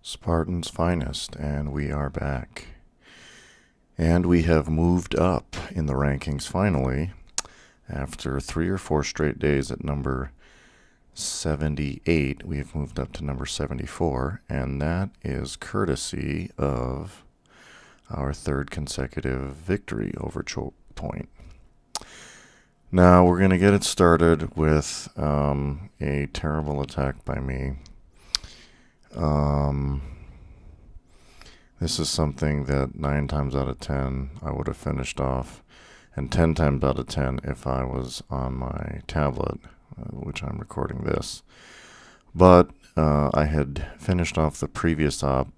Spartans' finest, and we are back. And we have moved up in the rankings finally after 3 or 4 straight days at number 78. We've moved up to number 74, and that is courtesy of our third consecutive victory over Choke Point. Now we're going to get it started with a terrible attack by me. This is something that 9 times out of 10 I would have finished off, and 10 times out of 10 if I was on my tablet, which I'm recording this. But I had finished off the previous op.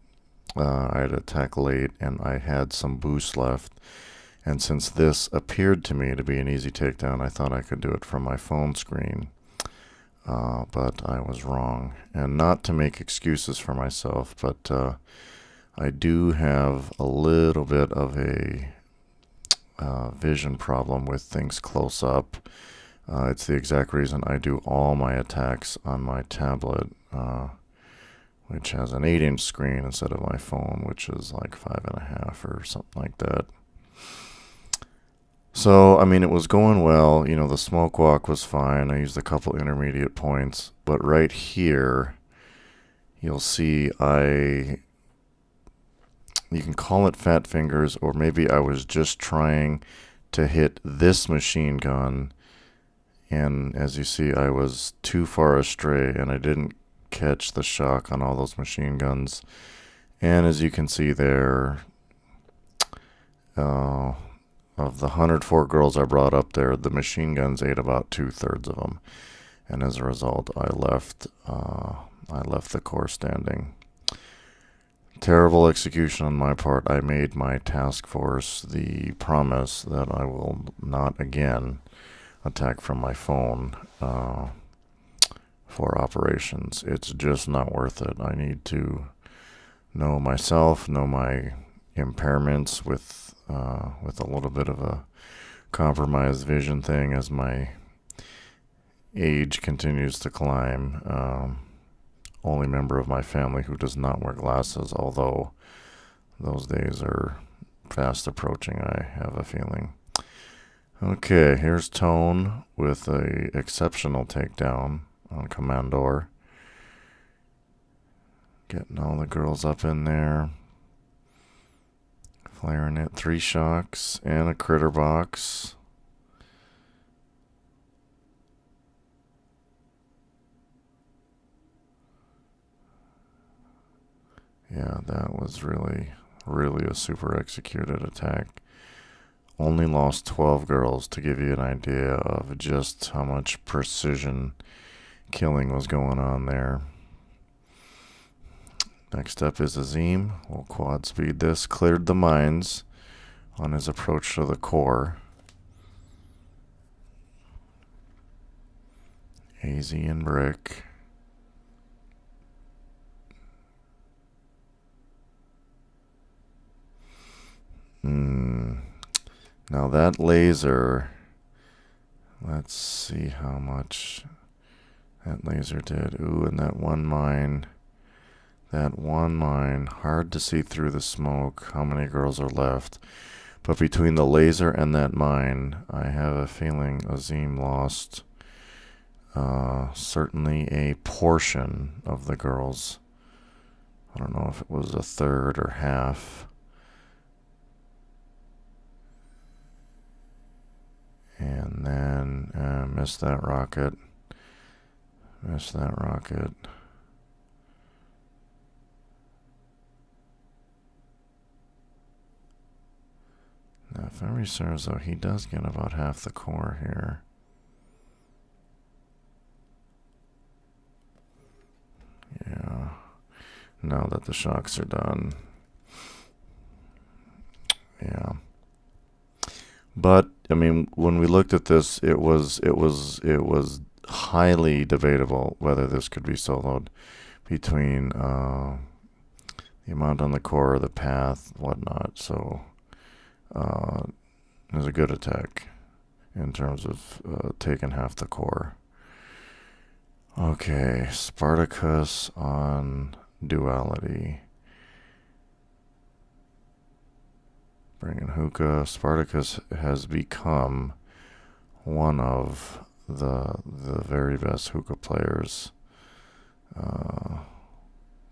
I had attacked late, and I had some boost left. And since this appeared to me to be an easy takedown, I thought I could do it from my phone screen. But I was wrong. And not to make excuses for myself, but I do have a little bit of a vision problem with things close up. It's the exact reason I do all my attacks on my tablet, which has an 8-inch screen instead of my phone, which is like 5.5 or something like that. So, I mean, it was going well. You know, the smoke walk was fine. I used a couple intermediate points. But right here, you'll see you can call it fat fingers, or maybe I was just trying to hit this machine gun. And as you see, I was too far astray, and I didn't catch the shock on all those machine guns. And as you can see there, of the 104 girls I brought up there, the machine guns ate about 2/3 of them, and as a result, I left the core standing. Terrible execution on my part. I made my task force the promise that I will not again attack from my phone for operations. It's just not worth it. I need to know myself, know my impairments with a little bit of a compromised vision thing as my age continues to climb. Only member of my family who does not wear glasses, although those days are fast approaching, I have a feeling. Okay, here's Tone with a exceptional takedown on Commandor. Getting all the girls up in there. Flaring it, 3 shocks and a critter box. Yeah, that was really a super executed attack. Only lost 12 girls, to give you an idea of just how much precision killing was going on there. Next up is Azim. We'll quad speed this. Cleared the mines on his approach to the core. AZ and Brick. Now that laser, let's see how much that laser did. Ooh, and that one mine, hard to see through the smoke how many girls are left. But between the laser and that mine, I have a feeling Azim lost certainly a portion of the girls. I don't know if it was a third or half. And then missed that rocket. Now, if memory serves, though, he does get about half the core here. Yeah. Now that the shocks are done. Yeah. But I mean, when we looked at this, it was highly debatable whether this could be soloed between the amount on the core, the path, whatnot. So it was a good attack in terms of taking half the core. Okay, Spartacus on duality. Bringing hookah. Spartacus has become one of the very best hookah players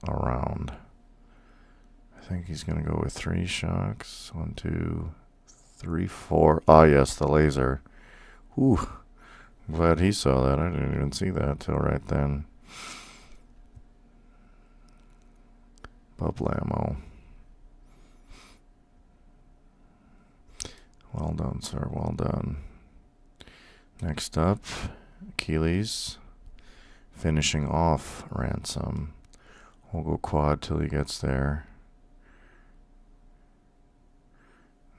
around. I think he's going to go with 3 shocks. 1, 2, 3, 4. Ah, yes, the laser. Whew. Glad he saw that. I didn't even see that till right then. Bubble ammo. Well done, sir. Well done. Next up, Achilles. Finishing off Ransom. We'll go quad till he gets there.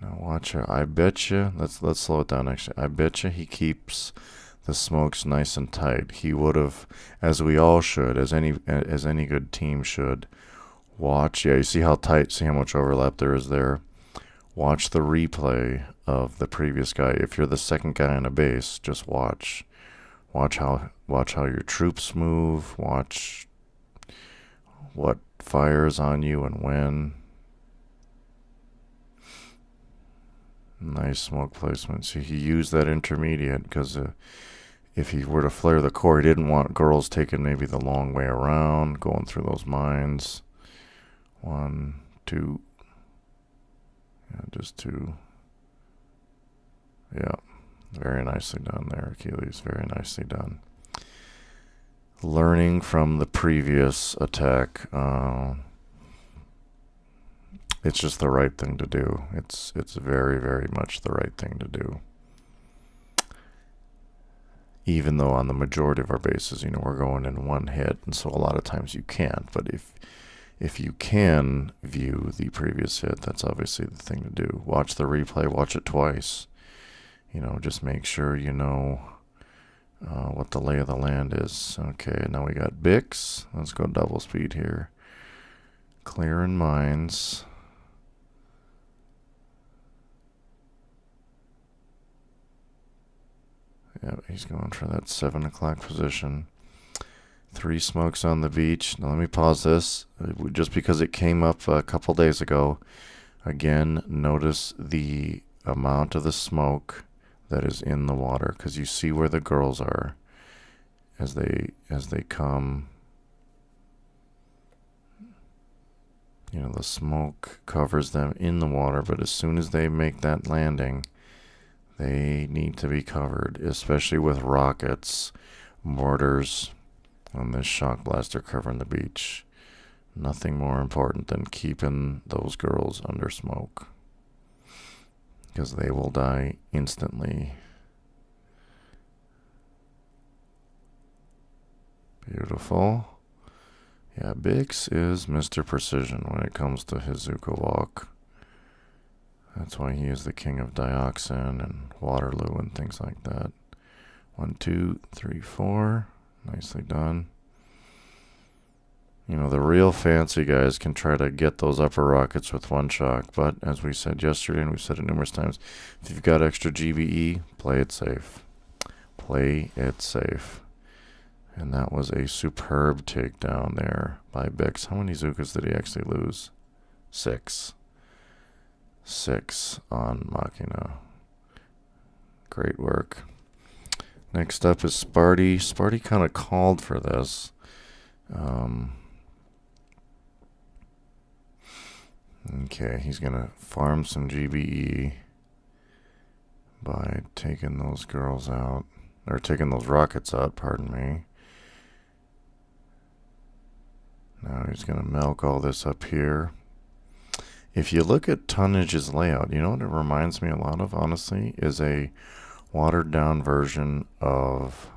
Now watch out. I betcha. Let's slow it down. Actually, I betcha he keeps the smokes nice and tight. He would have, as we all should, as any good team should. Watch. Yeah, you see how tight. See how much overlap there is there. Watch the replay of the previous guy. If you're the second guy on a base, just watch. Watch how your troops move. Watch what fires on you and when. Nice smoke placement. See, he used that intermediate because if he were to flare the core, he didn't want girls taking maybe the long way around, going through those mines. 1, 2. Yeah, just 2. Yeah, very nicely done there, Achilles. Very nicely done. Learning from the previous attack. It's just the right thing to do. It's very, very much the right thing to do. Even though on the majority of our bases, we're going in one hit, and so a lot of times you can't. But if you can view the previous hit, that's obviously the thing to do. Watch the replay. Watch it twice. Just make sure you know what the lay of the land is. Okay, now we got Bix. Let's go double speed here. Clearing mines. Yeah, he's going for that 7 o'clock position. 3 smokes on the beach. Now let me pause this. Just because it came up a couple days ago. Again, notice the amount of the smoke that is in the water, because you see where the girls are as they come. The smoke covers them in the water, but as soon as they make that landing, they need to be covered, especially with rockets, mortars, and this shock blaster covering the beach. Nothing more important than keeping those girls under smoke, because they will die instantly. Beautiful. Yeah, Bix is Mr. Precision when it comes to his Zuko walk. That's why he is the king of dioxin and Waterloo and things like that. 1, 2, 3, 4. Nicely done. The real fancy guys can try to get those upper rockets with 1 shock, but as we said yesterday, and we've said it numerous times, if you've got extra GBE, play it safe. Play it safe. And that was a superb takedown there by Bix. How many Zukas did he actually lose? 6. 6 on Machina. Great work. Next up is Sparty. Sparty kind of called for this. Okay, he's going to farm some GBE by taking those girls out. Or taking those rockets out, pardon me. Now he's going to milk all this up here. If you look at Tonnage's layout, you know what it reminds me a lot of, honestly, is a watered-down version of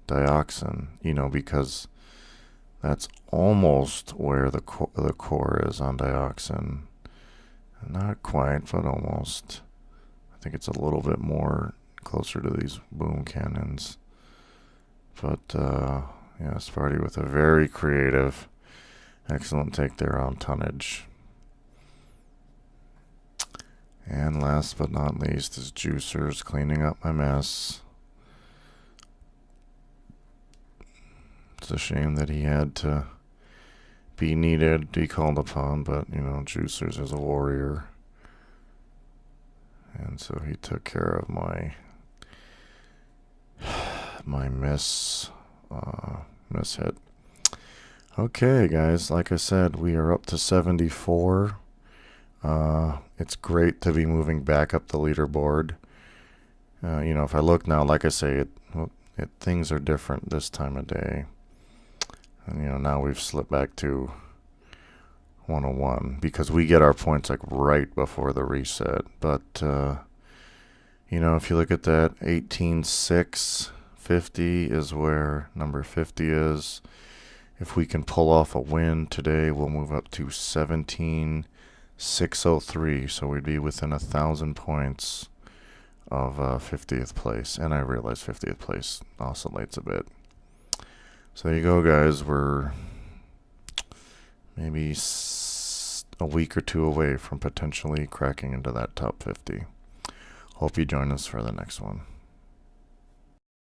Dioxin, because that's almost where the core is on Dioxin. Not quite, but almost. I think it's a little bit more closer to these boom cannons. But, yeah, Sparty with a very creative, excellent take there on Tonnage. And last but not least is Juicers cleaning up my mess. It's a shame that he had to be needed, be called upon, but, you know, Juicers is a warrior. And so he took care of my miss hit. Okay, guys, like I said, we are up to 74. It's great to be moving back up the leaderboard. You know, if I look now, like I say, things are different this time of day. And, you know, now we've slipped back to 101 because we get our points like right before the reset. But, you know, if you look at that, 18,650 is where number 50 is. If we can pull off a win today, we'll move up to 17,603. So we'd be within 1,000 points of 50th place. And I realize 50th place oscillates a bit. So there you go, guys. We're maybe a week or two away from potentially cracking into that top 50. Hope you join us for the next one.